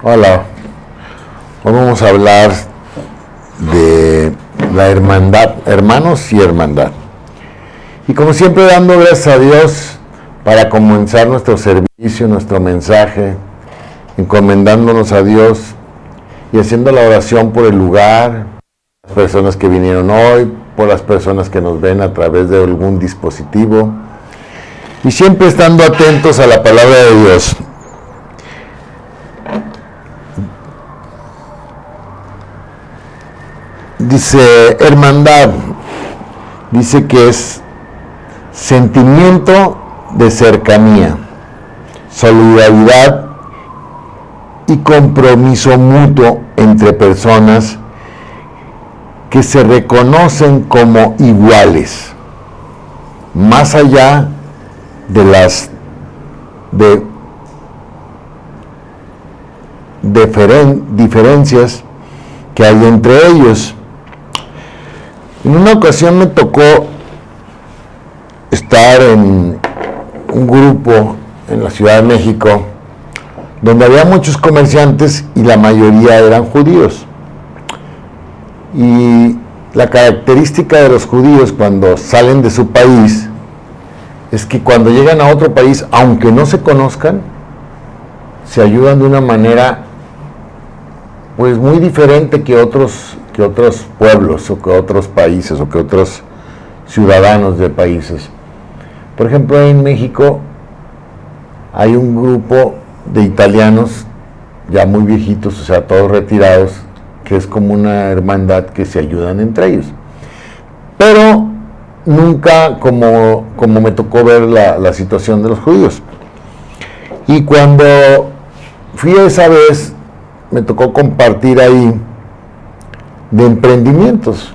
Hola, hoy vamos a hablar de la hermandad, hermanos y hermandad. Y como siempre, dando gracias a Dios para comenzar nuestro servicio, nuestro mensaje, encomendándonos a Dios y haciendo la oración por el lugar, las personas que vinieron hoy, por las personas que nos ven a través de algún dispositivo, y siempre estando atentos a la palabra de Dios. Dice hermandad, dice que es sentimiento de cercanía, solidaridad y compromiso mutuo entre personas que se reconocen como iguales, más allá de las diferencias que hay entre ellos. En una ocasión me tocó estar en un grupo en la Ciudad de México donde había muchos comerciantes y la mayoría eran judíos. Y la característica de los judíos cuando salen de su país es que cuando llegan a otro país, aunque no se conozcan, se ayudan de una manera pues muy diferente que otros pueblos o que otros países o que otros ciudadanos de países. Por ejemplo, en México hay un grupo de italianos ya muy viejitos, o sea, todos retirados, que es como una hermandad que se ayudan entre ellos. Pero nunca como me tocó ver la situación de los judíos. Y cuando fui esa vez, me tocó compartir ahí de emprendimientos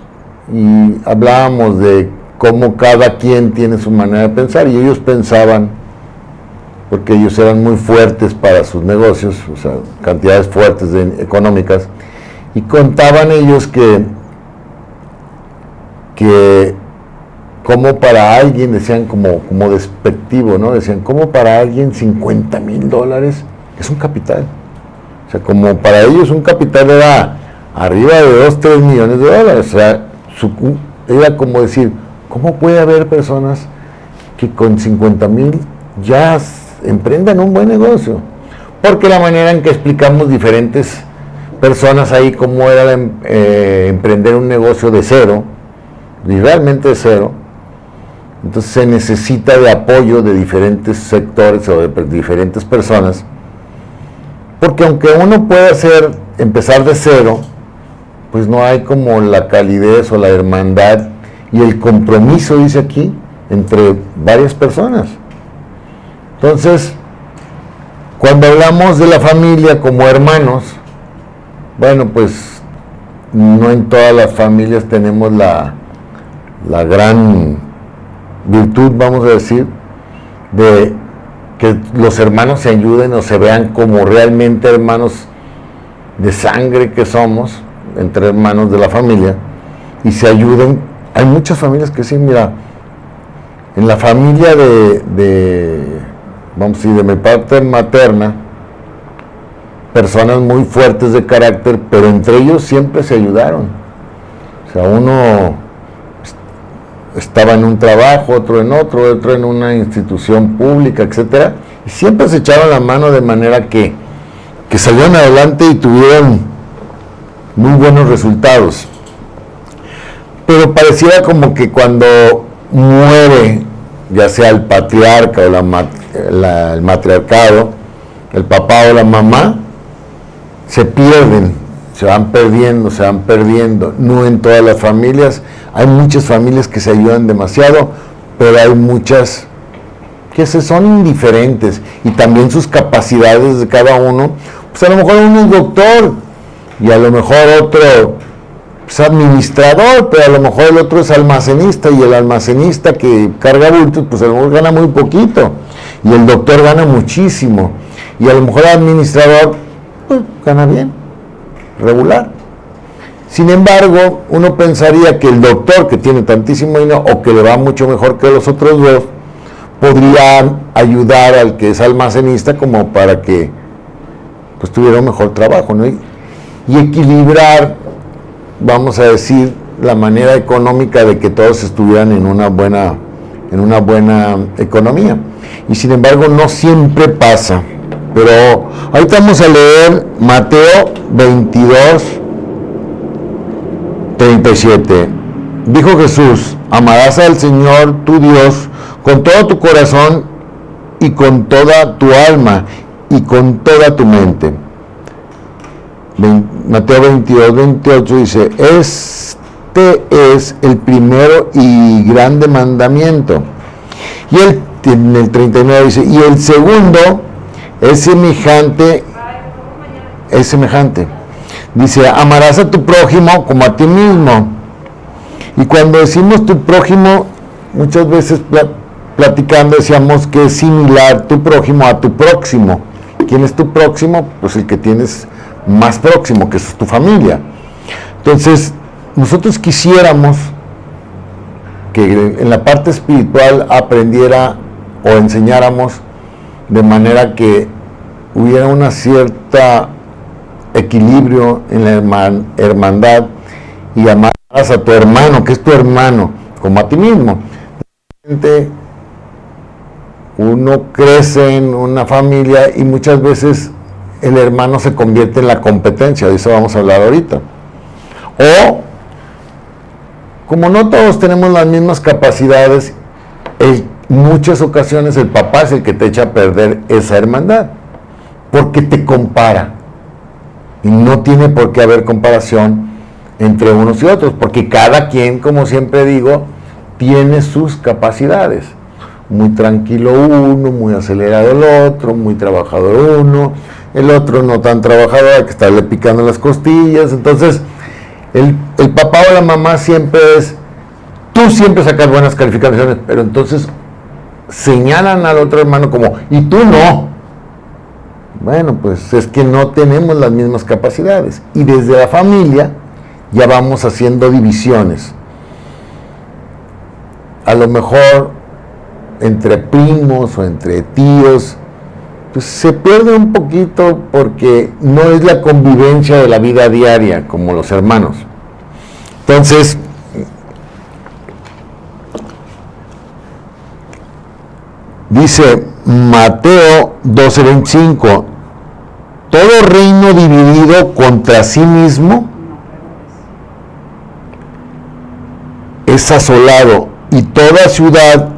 y hablábamos de cómo cada quien tiene su manera de pensar, y ellos pensaban, porque ellos eran muy fuertes para sus negocios, o sea, cantidades fuertes económicas, y contaban ellos que como para alguien, decían como despectivo, ¿no? Decían, como para alguien $50,000 es un capital. O sea, como para ellos un capital era arriba de $2-3 millones. O sea, era como decir, ¿cómo puede haber personas que con 50,000 ya emprendan un buen negocio? Porque la manera en que explicamos diferentes personas ahí cómo era emprender un negocio de cero, y realmente de cero, entonces se necesita de apoyo de diferentes sectores o de diferentes personas, porque aunque uno pueda empezar de cero, pues no hay como la calidez o la hermandad y el compromiso, dice aquí, entre varias personas. Entonces, cuando hablamos de la familia como hermanos, bueno, pues no en todas las familias tenemos la gran virtud, vamos a decir, de que los hermanos se ayuden o se vean como realmente hermanos de sangre que somos, entre hermanos de la familia, y se ayuden. Hay muchas familias que sí, mira, en la familia vamos a decir, de mi parte materna, personas muy fuertes de carácter, pero entre ellos siempre se ayudaron. O sea, uno estaba en un trabajo, otro en otro en una institución pública, etcétera, y siempre se echaban la mano de manera que salieron adelante y tuvieron muy buenos resultados. Pero pareciera como que cuando muere, ya sea el patriarca o el matriarcado, el papá o la mamá, se van perdiendo. No en todas las familias, hay muchas familias que se ayudan demasiado, pero hay muchas que son indiferentes, y también sus capacidades de cada uno, pues a lo mejor uno es doctor, y a lo mejor otro es administrador, pero a lo mejor el otro es almacenista, y el almacenista que carga bultos, pues a lo mejor gana muy poquito, y el doctor gana muchísimo, y a lo mejor el administrador pues gana bien, regular. Sin embargo, uno pensaría que el doctor, que tiene tantísimo dinero o que le va mucho mejor que los otros dos, podría ayudar al que es almacenista como para que pues tuviera un mejor trabajo, ¿no? Y equilibrar, vamos a decir, la manera económica de que todos estuvieran en una buena economía. Y sin embargo no siempre pasa. Pero ahorita vamos a leer Mateo 22:37. Dijo Jesús: amarás al Señor tu Dios con todo tu corazón y con toda tu alma y con toda tu mente. Mateo 22:28 dice: este es el primero y grande mandamiento. Y en el 39 dice: y el segundo es semejante. Dice: amarás a tu prójimo como a ti mismo. Y cuando decimos tu prójimo, muchas veces platicando decíamos que es similar tu prójimo a tu próximo. ¿Quién es tu próximo? Pues el que tienes más próximo, que es tu familia. Entonces, nosotros quisiéramos que en la parte espiritual aprendiera o enseñáramos de manera que hubiera una cierta equilibrio en la hermandad, y amaras a tu hermano, que es tu hermano, como a ti mismo. Uno crece en una familia y muchas veces el hermano se convierte en la competencia, de eso vamos a hablar ahorita. O, como no todos tenemos las mismas capacidades, en muchas ocasiones el papá es el que te echa a perder esa hermandad, porque te compara. Y no tiene por qué haber comparación entre unos y otros, porque cada quien, como siempre digo, tiene sus capacidades. Muy tranquilo uno, muy acelerado el otro, muy trabajador uno, el otro no tan trabajador, hay que estarle picando las costillas. Entonces, el papá o la mamá siempre tú siempre sacas buenas calificaciones, pero entonces señalan al otro hermano como, y tú no. Bueno, pues es que no tenemos las mismas capacidades. Y desde la familia ya vamos haciendo divisiones. A lo mejor entre primos o entre tíos, pues se pierde un poquito porque no es la convivencia de la vida diaria como los hermanos. Entonces, dice Mateo 12:25, todo reino dividido contra sí mismo es asolado, y toda ciudad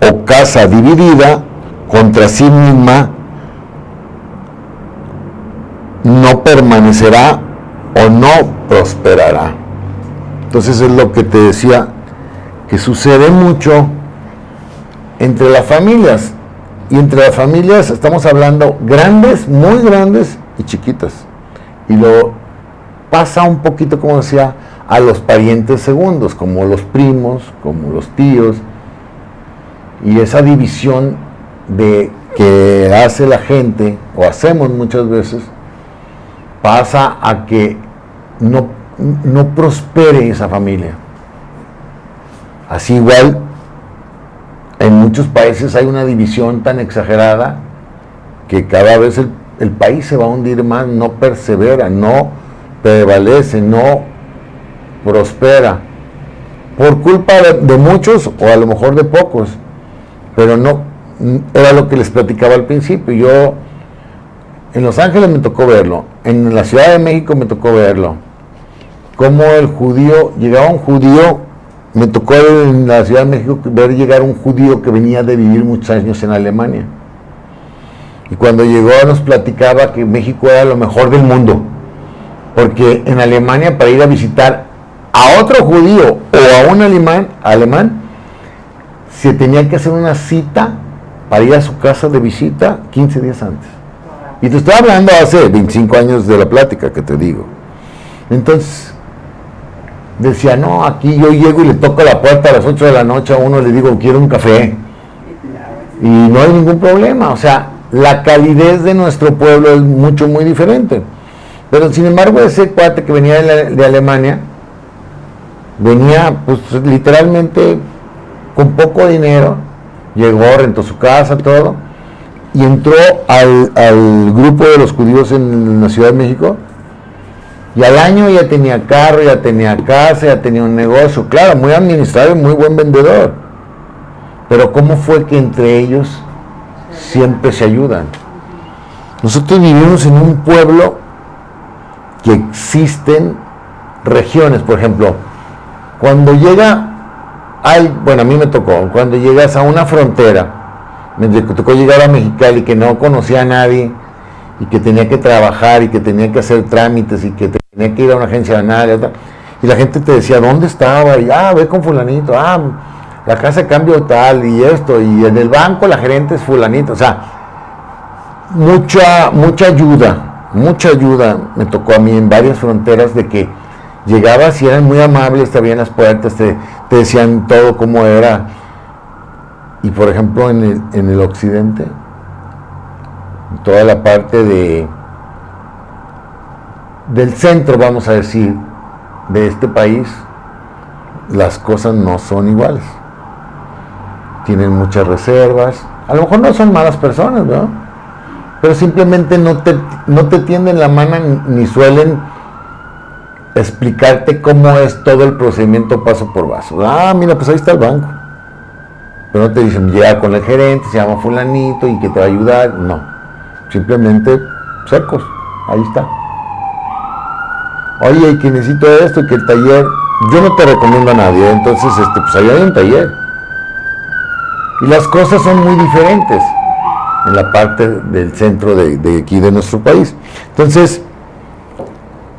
o casa dividida contra sí misma no permanecerá o no prosperará. Entonces es lo que te decía, que sucede mucho entre las familias. Y entre las familias estamos hablando grandes, muy grandes y chiquitas. Y lo pasa un poquito, como decía, a los parientes segundos, como los primos, como los tíos. Y esa división que hace la gente, o hacemos muchas veces, pasa a que no prospere esa familia. Así igual, en muchos países hay una división tan exagerada que cada vez el país se va a hundir más, no persevera, no prevalece, no prospera, por culpa de muchos o a lo mejor de pocos. Pero no, era lo que les platicaba al principio. Yo en Los Ángeles me tocó verlo, en la Ciudad de México me tocó verlo, como llegaba un judío, me tocó en la Ciudad de México ver llegar un judío que venía de vivir muchos años en Alemania. Y cuando llegó nos platicaba que México era lo mejor del mundo, porque en Alemania, para ir a visitar a otro judío o a un alemán, se tenía que hacer una cita para ir a su casa de visita 15 días antes. Y te estoy hablando hace 25 años de la plática que te digo. Entonces, decía, no, aquí yo llego y le toco la puerta a las 8 de la noche a uno, le digo, quiero un café. Y no hay ningún problema. O sea, la calidez de nuestro pueblo es muy diferente. Pero sin embargo, ese cuate que venía de Alemania, venía pues literalmente con poco dinero, llegó, rentó su casa, todo, y entró al grupo de los judíos en la Ciudad de México, y al año ya tenía carro, ya tenía casa, ya tenía un negocio, claro, muy administrado y muy buen vendedor. Pero ¿cómo fue que entre ellos siempre se ayudan? Nosotros vivimos en un pueblo que existen regiones, por ejemplo, cuando bueno, a mí me tocó, cuando llegas a una frontera, me tocó llegar a Mexicali, que no conocía a nadie, y que tenía que trabajar, y que tenía que hacer trámites, y que tenía que ir a una agencia bancaria, y la gente te decía, ¿dónde estaba? Y, ve con fulanito, la casa de cambio tal, y esto, y en el banco la gerente es fulanito, o sea, mucha ayuda me tocó a mí en varias fronteras, de que llegabas y eran muy amables, te abrían las puertas, te decían todo cómo era. Y por ejemplo en el occidente, toda la parte del centro, vamos a decir, de este país, las cosas no son iguales. Tienen muchas reservas, a lo mejor no son malas personas, ¿no? Pero simplemente no te tienden la mano ni suelen explicarte cómo es todo el procedimiento paso por paso. Mira, pues ahí está el banco. Pero no te dicen, llega con el gerente, se llama fulanito y que te va a ayudar. No, simplemente secos, ahí está. Oye, y que necesito esto, y que el taller, yo no te recomiendo a nadie, entonces pues ahí hay un taller. Y las cosas son muy diferentes en la parte del centro de aquí de nuestro país. Entonces,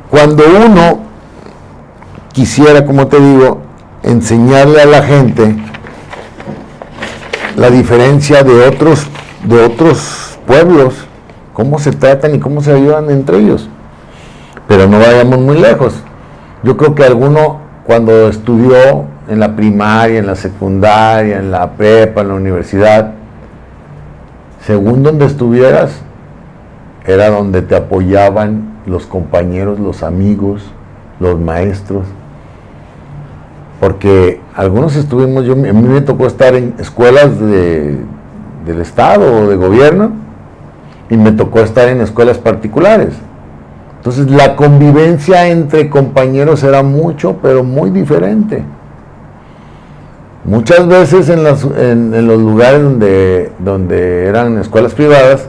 cuando uno quisiera, como te digo, enseñarle a la gente la diferencia de otros pueblos, cómo se tratan y cómo se ayudan entre ellos. Pero no vayamos muy lejos. Yo creo que alguno, cuando estudió en la primaria, en la secundaria, en la prepa, en la universidad, según donde estuvieras, era donde te apoyaban los compañeros, los amigos, los maestros. Porque algunos estuvimos, a mí me tocó estar en escuelas del Estado o de gobierno, y me tocó estar en escuelas particulares. Entonces la convivencia entre compañeros era mucho, pero muy diferente. Muchas veces en los lugares donde eran escuelas privadas,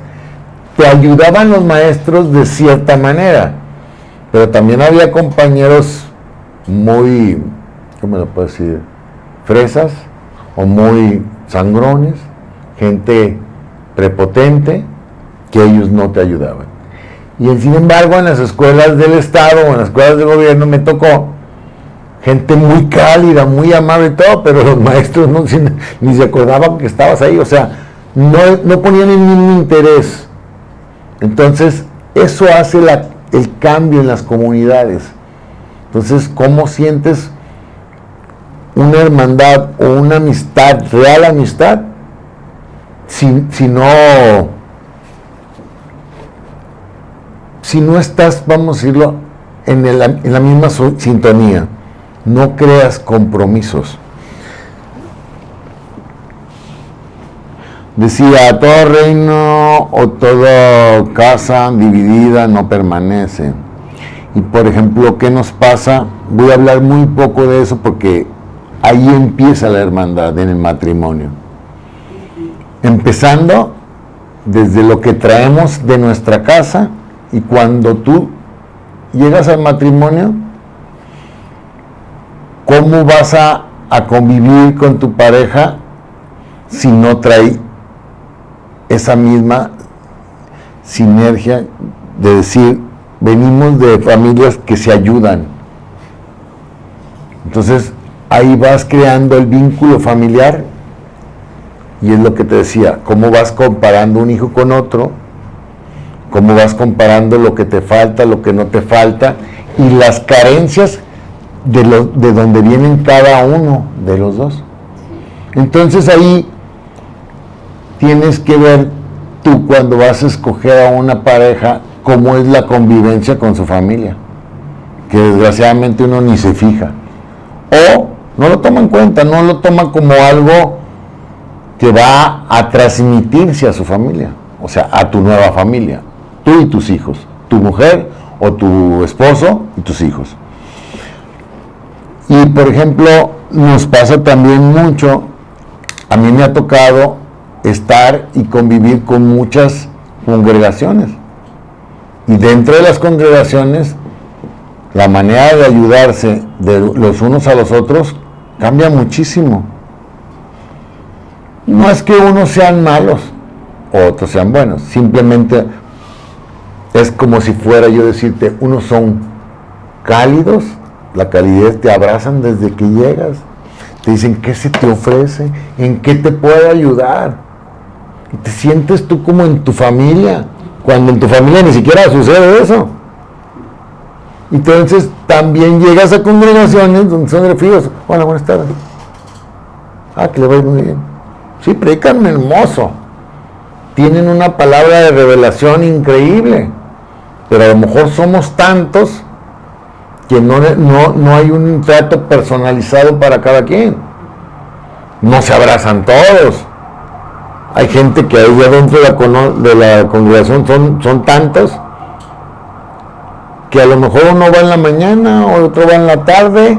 te ayudaban los maestros de cierta manera, pero también había compañeros muy, ¿cómo lo puedo decir?, fresas o muy sangrones, gente prepotente, que ellos no te ayudaban. Y sin embargo, en las escuelas del Estado o en las escuelas del gobierno me tocó gente muy cálida, muy amable y todo, pero los maestros ni se acordaban que estabas ahí, o sea, no ponían el mismo interés. Entonces, eso hace el cambio en las comunidades. Entonces, ¿cómo sientes una hermandad o una amistad, real amistad, si no estás, vamos a decirlo, en la misma sintonía? No creas compromisos. Decía, todo reino o toda casa dividida no permanece. Y por ejemplo, ¿qué nos pasa? Voy a hablar muy poco de eso porque ahí empieza la hermandad en el matrimonio. Empezando desde lo que traemos de nuestra casa, y cuando tú llegas al matrimonio, ¿cómo vas a convivir con tu pareja si no trae esa misma sinergia de decir, venimos de familias que se ayudan? Entonces, ahí vas creando el vínculo familiar, y es lo que te decía, cómo vas comparando un hijo con otro, cómo vas comparando lo que te falta, lo que no te falta, y las carencias de donde vienen cada uno de los dos. Entonces ahí tienes que ver tú, cuando vas a escoger a una pareja, cómo es la convivencia con su familia, que desgraciadamente uno ni se fija, o no lo toma en cuenta, no lo toma como algo que va a transmitirse a su familia. o sea, a tu nueva familia, tú y tus hijos, tu mujer o tu esposo y tus hijos. Y por ejemplo, nos pasa también mucho, a mí me ha tocado estar y convivir con muchas congregaciones. Y dentro de las congregaciones, la manera de ayudarse de los unos a los otros cambia muchísimo. No es que unos sean malos o otros sean buenos, simplemente es como si fuera yo decirte, unos son cálidos, la calidez, te abrazan desde que llegas, te dicen qué se te ofrece, en qué te puedo ayudar, y te sientes tú como en tu familia, cuando en tu familia ni siquiera sucede eso. Entonces también llegas a congregaciones donde son fríos. Hola, buenas tardes. Que le va muy bien. Sí, predican hermoso. Tienen una palabra de revelación increíble. Pero a lo mejor somos tantos que no hay un trato personalizado para cada quien. No se abrazan todos. Hay gente que ahí adentro de la congregación son tantos que a lo mejor uno va en la mañana, otro va en la tarde,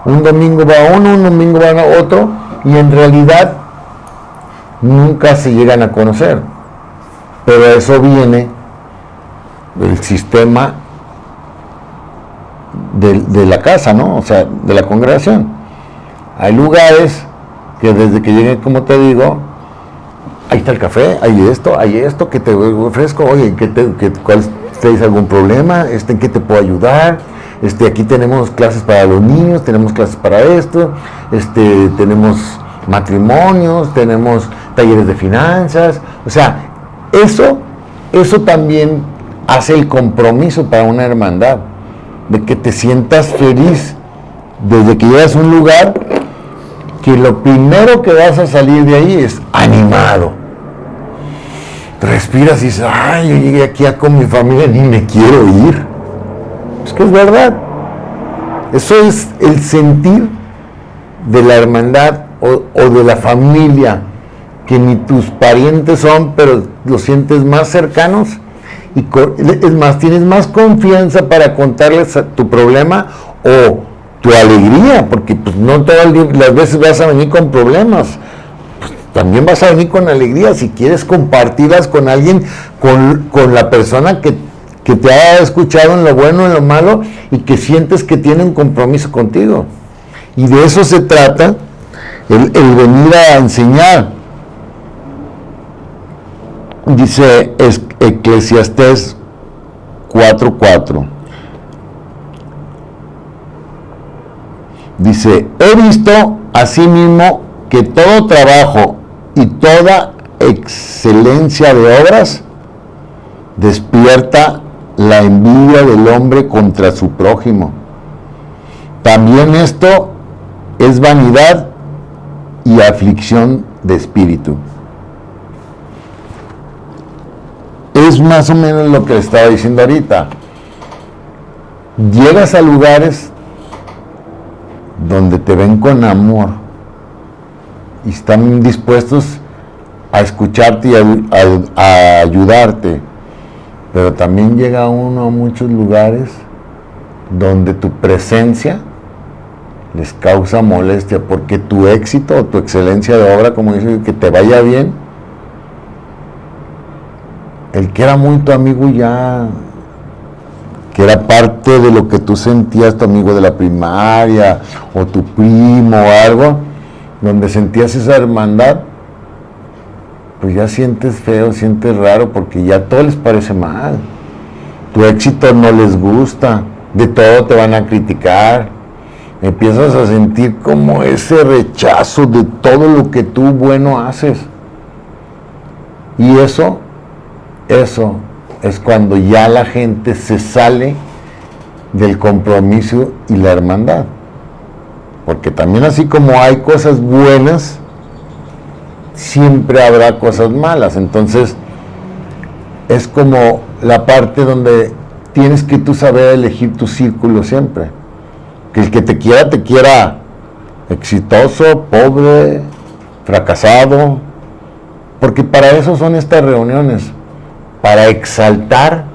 un domingo va uno, un domingo va otro, y en realidad nunca se llegan a conocer. Pero eso viene del sistema de la casa, ¿no? O sea, de la congregación. Hay lugares que desde que llegué, como te digo, ahí está el café, hay esto que te ofrezco, oye, ¿tienes algún problema? ¿En qué te puedo ayudar? Aquí tenemos clases para los niños, tenemos clases para esto, tenemos matrimonios, tenemos talleres de finanzas. O sea, eso también hace el compromiso para una hermandad, de que te sientas feliz desde que llegas a un lugar, que lo primero que vas a salir de ahí es animado. Respiras y dices, yo llegué aquí con mi familia, ni me quiero ir. Es que es verdad. Eso es el sentir de la hermandad o de la familia, que ni tus parientes son, pero los sientes más cercanos, y es más, tienes más confianza para contarles tu problema o tu alegría, porque pues no todas las veces vas a venir con problemas. También vas a venir con alegría, si quieres compartirlas con alguien, con la persona que te ha escuchado en lo bueno, en lo malo, y que sientes que tiene un compromiso contigo. Y de eso se trata, el venir a enseñar. Dice Eclesiastés 4:4. Dice, he visto asimismo que todo trabajo y toda excelencia de obras despierta la envidia del hombre contra su prójimo. También esto es vanidad y aflicción de espíritu. Es más o menos lo que le estaba diciendo ahorita. Llegas a lugares donde te ven con amor y están dispuestos a escucharte y a ayudarte, pero también llega uno a muchos lugares donde tu presencia les causa molestia, porque tu éxito o tu excelencia de obra, como dices, que te vaya bien, el que era muy tu amigo ya, que era parte de lo que tú sentías, tu amigo de la primaria, o tu primo o algo, donde sentías esa hermandad, pues ya sientes feo, sientes raro, porque ya todo les parece mal. Tu éxito no les gusta, de todo te van a criticar, empiezas a sentir como ese rechazo de todo lo que tú bueno haces. Y eso es cuando ya la gente se sale del compromiso y la hermandad. Porque también, así como hay cosas buenas, siempre habrá cosas malas. Entonces es como la parte donde tienes que tú saber elegir tu círculo siempre. Que el que te quiera exitoso, pobre, fracasado, porque para eso son estas reuniones, para exaltar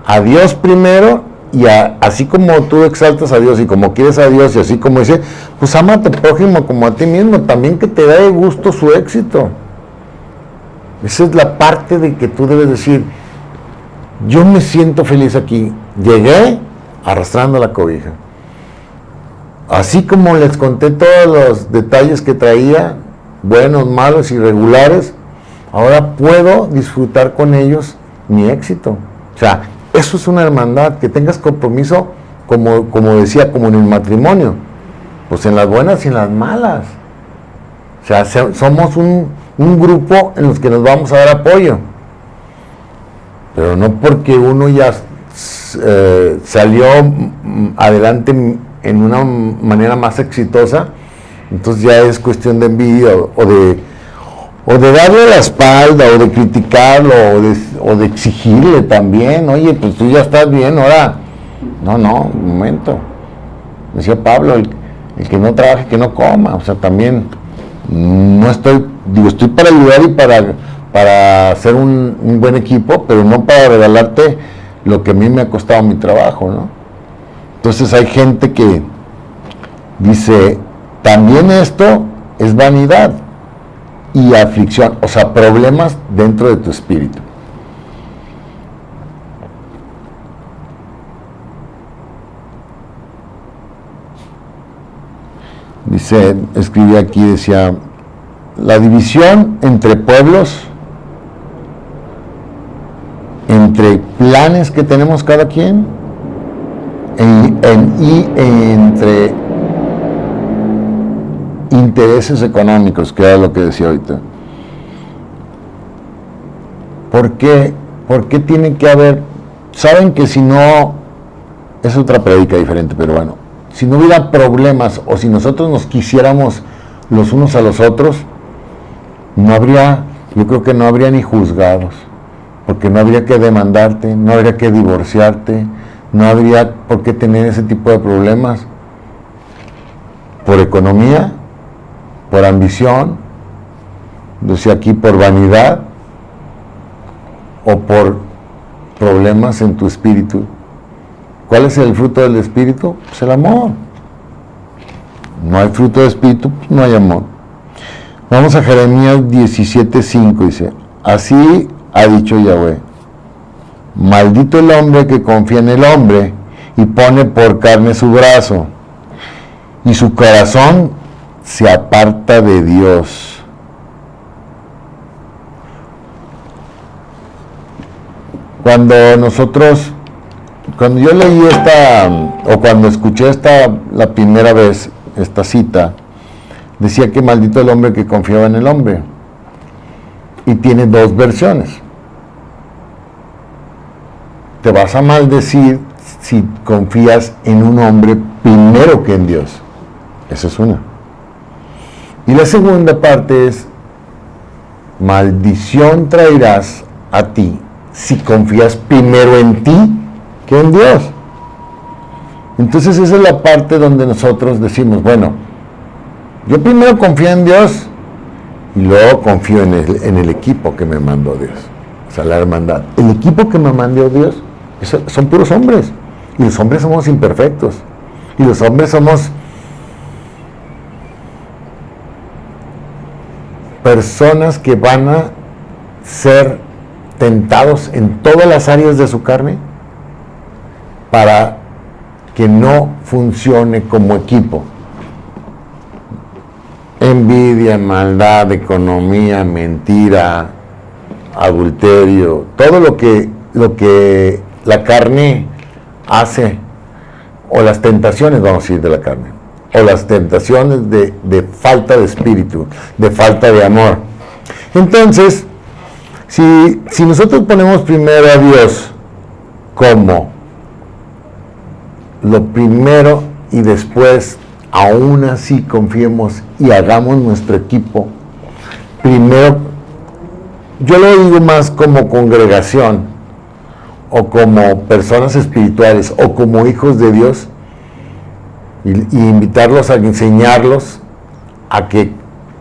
a Dios primero, y así como tú exaltas a Dios y como quieres a Dios, y así como dice, pues ama a tu prójimo como a ti mismo, también que te dé gusto su éxito. Esa es la parte de que tú debes decir, yo me siento feliz aquí, llegué arrastrando la cobija. Así como les conté todos los detalles que traía, buenos, malos, irregulares, ahora puedo disfrutar con ellos mi éxito. O sea, eso es una hermandad, que tengas compromiso, como decía, como en el matrimonio, pues en las buenas y en las malas. O sea, somos un grupo en los que nos vamos a dar apoyo, pero no porque uno ya salió adelante en una manera más exitosa, entonces ya es cuestión de envidia o de darle la espalda, o de criticarlo, o de exigirle también. Oye, pues tú ya estás bien, ahora. No, un momento. Decía Pablo, el que no trabaje, que no coma. O sea, también no estoy para ayudar y para hacer un buen equipo, pero no para regalarte lo que a mí me ha costado mi trabajo, ¿no? Entonces hay gente que dice, también esto es vanidad y aflicción, o sea, problemas dentro de tu espíritu. Dice, escribí aquí, decía, la división entre pueblos, entre planes que tenemos cada quien, y entre intereses económicos, que era lo que decía ahorita. ¿Por qué? ¿Por qué tiene que haber? Saben que si no, es otra prédica diferente, pero bueno, si no hubiera problemas, o si nosotros nos quisiéramos los unos a los otros, no habría, yo creo que no habría ni juzgados, porque no habría que demandarte, no habría que divorciarte, no habría por qué tener ese tipo de problemas por economía, por ambición, decía aquí, por vanidad, o por problemas en tu espíritu. ¿Cuál es el fruto del espíritu? Pues el amor. No hay fruto de espíritu, pues no hay amor. Vamos a Jeremías 17:5, dice, así ha dicho Yahweh, maldito el hombre que confía en el hombre y pone por carne su brazo, y su corazón se aparta de Dios. Cuando yo leí o cuando escuché la primera vez esta cita, decía que maldito el hombre que confiaba en el hombre, y tiene dos versiones. Te vas a maldecir si confías en un hombre primero que en Dios. Esa es una. Y la segunda parte es, maldición traerás a ti si confías primero en ti que en Dios. Entonces esa es la parte donde nosotros decimos, bueno, yo primero confío en Dios y luego confío en el equipo que me mandó Dios. O sea, la hermandad. El equipo que me mandó Dios son puros hombres, y los hombres somos imperfectos, y los hombres somos personas que van a ser tentados en todas las áreas de su carne para que no funcione como equipo. Envidia, maldad, economía, mentira, adulterio, todo lo que la carne hace, o las tentaciones, vamos a decir, de la carne, o las tentaciones de falta de espíritu, de falta de amor. Entonces, si nosotros ponemos primero a Dios como lo primero, y después aún así confiemos y hagamos nuestro equipo, primero, yo lo digo más como congregación, o como personas espirituales, o como hijos de Dios, y invitarlos a enseñarlos a que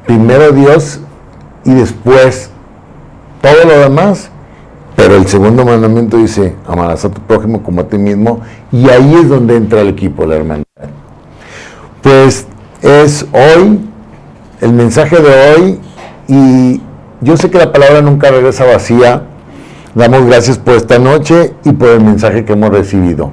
primero Dios y después todo lo demás, Pero el segundo mandamiento dice, amarás a tu prójimo como a ti mismo, y ahí es donde entra el equipo, la hermandad. Pues es hoy, el mensaje de hoy, y yo sé que la palabra nunca regresa vacía. Damos gracias por esta noche y por el mensaje que hemos recibido.